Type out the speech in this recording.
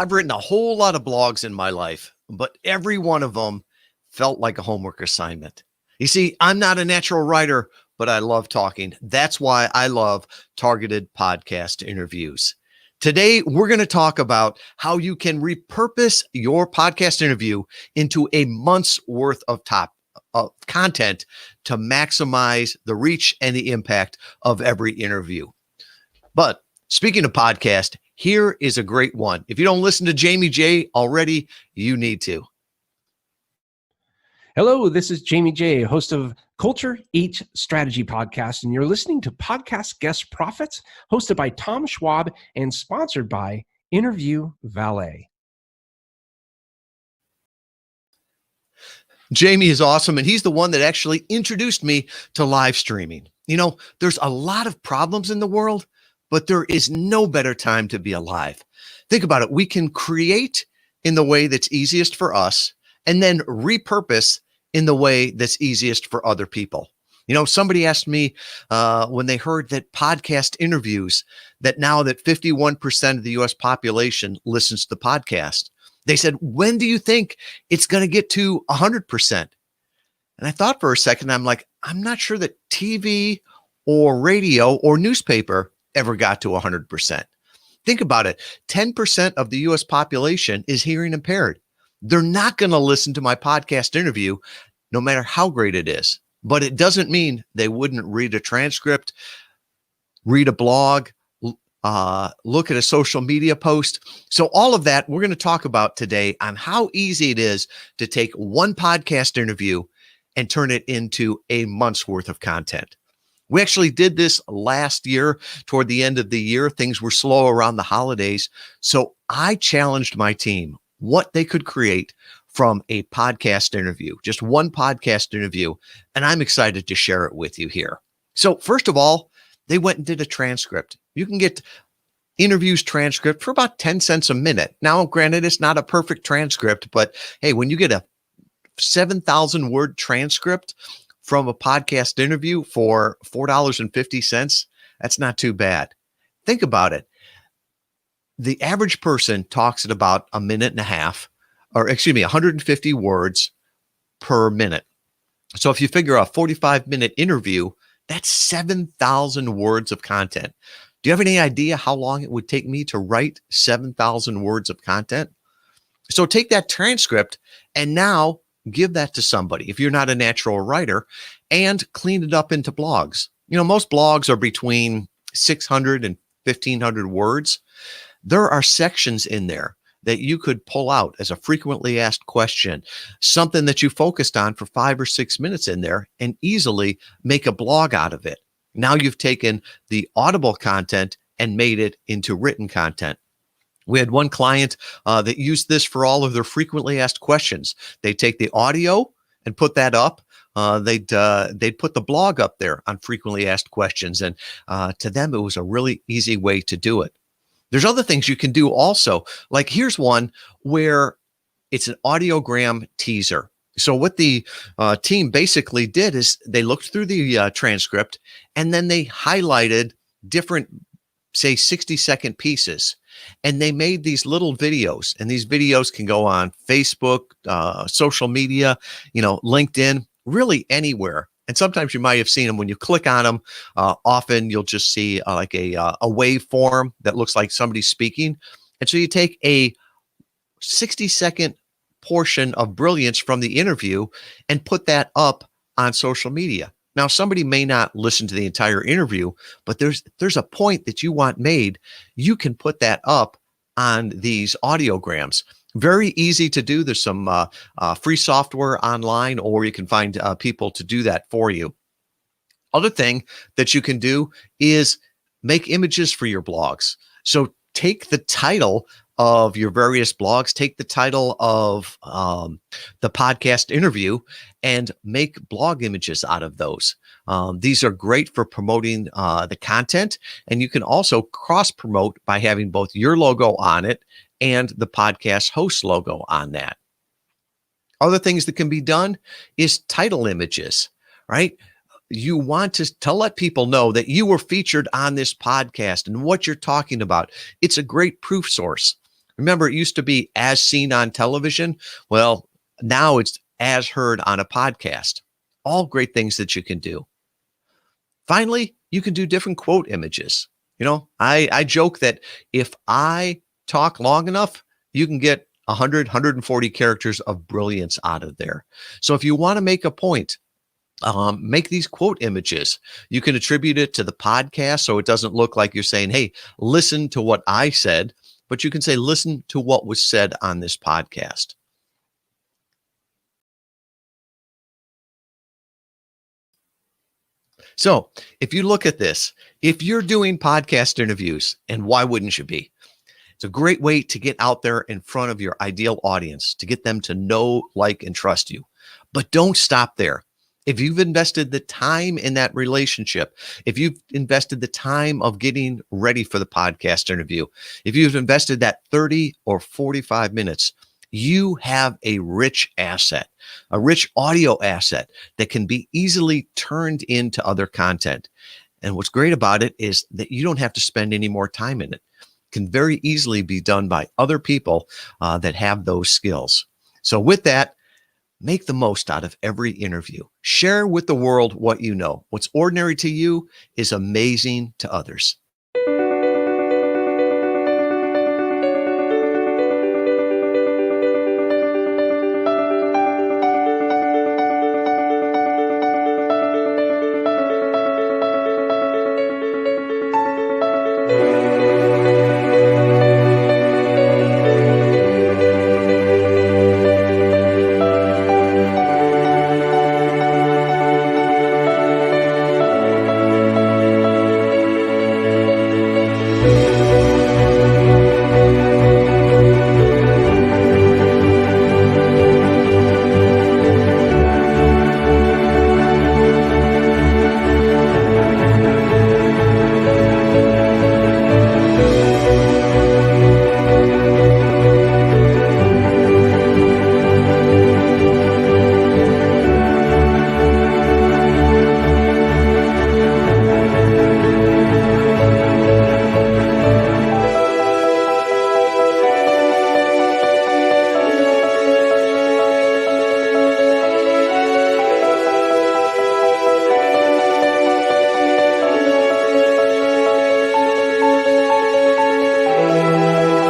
I've written a whole lot of blogs in my life, but every one of them felt like a homework assignment. You see, I'm not a natural writer, but I love talking. That's why I love targeted podcast interviews. Today, we're going to talk about how you can repurpose your podcast interview into a month's worth of content to maximize the reach and the impact of every interview. But speaking of podcast, here is a great one. If you don't listen to Jamie J already, you need to. Hello, this is Jamie J, host of Culture Eats Strategy Podcast, and you're listening to Podcast Guest Profits, hosted by Tom Schwab and sponsored by Interview Valet. Jamie is awesome, and he's the one that actually introduced me to live streaming. You know, there's a lot of problems in the world, but there is no better time to be alive. Think about it. We can create in the way that's easiest for us and then repurpose in the way that's easiest for other people. You know, somebody asked me when they heard that podcast interviews, that now that 51% of the US population listens to the podcast, they said, when do you think it's going to get to 100%? And I thought for a second, I'm like, I'm not sure that TV or radio or newspaper ever got to 100%. Think about it. 10% of the US population is hearing impaired. They're not going to listen to my podcast interview, no matter how great it is. But it doesn't mean they wouldn't read a transcript, read a blog, look at a social media post. So all of that we're going to talk about today on how easy it is to take one podcast interview and turn it into a month's worth of content. We actually did this last year toward the end of the year. Things were slow around the holidays. So I challenged my team what they could create from a podcast interview, just one podcast interview. And I'm excited to share it with you here. So first of all, they went and did a transcript. You can get interviews transcript for about 10 cents a minute. Now, granted, it's not a perfect transcript, but hey, when you get a 7,000 word transcript from a podcast interview for $4.50, that's not too bad. Think about it. The average person talks at about a minute and a half, 150 words per minute. So if you figure a 45-minute interview, that's 7,000 words of content. Do you have any idea how long it would take me to write 7,000 words of content? So take that transcript and now give that to somebody if you're not a natural writer and clean it up into blogs. You know, most blogs are between 600 and 1,500 words. There are sections in there that you could pull out as a frequently asked question, something that you focused on for 5 or 6 minutes in there and easily make a blog out of it. Now you've taken the audible content and made it into written content. We had one client that used this for all of their frequently asked questions. They take the audio and put that up. They'd put the blog up there on frequently asked questions. And to them, it was a really easy way to do it. There's other things you can do also. Like here's one where it's an audiogram teaser. So what the team basically did is they looked through the transcript and then they highlighted different, say, 60-second pieces. And they made these little videos, and these videos can go on Facebook, social media, LinkedIn, really anywhere. And sometimes you might have seen them when you click on them. Often you'll just see like a waveform that looks like somebody speaking. And so you take a 60-second portion of brilliance from the interview and put that up on social media. Now, somebody may not listen to the entire interview, but there's a point that you want made. You can put that up on these audiograms. Very easy to do. There's some free software online, or you can find people to do that for you. Other thing that you can do is make images for your blogs. So take the title of your various blogs, take the title of the podcast interview and make blog images out of those. These are great for promoting the content, and you can also cross promote by having both your logo on it and the podcast host logo on that. Other things that can be done is title images, right? You want to let people know that you were featured on this podcast and what you're talking about. It's a great proof source. Remember, it used to be as seen on television. Well, now it's as heard on a podcast. All great things that you can do. Finally, you can do different quote images. I joke that if I talk long enough, you can get 100, 140 characters of brilliance out of there. So if you want to make a point, make these quote images. You can attribute it to the podcast so it doesn't look like you're saying, hey, listen to what I said, but you can say, listen to what was said on this podcast. So if you look at this, if you're doing podcast interviews, and why wouldn't you be? It's a great way to get out there in front of your ideal audience, to get them to know, like, and trust you. But don't stop there. If you've invested the time in that relationship, if you've invested the time of getting ready for the podcast interview, if you've invested that 30 or 45 minutes, you have a rich asset, a rich audio asset that can be easily turned into other content. And what's great about it is that you don't have to spend any more time in it. It can very easily be done by other people that have those skills. So with that, make the most out of every interview. Share with the world what you know. What's ordinary to you is amazing to others.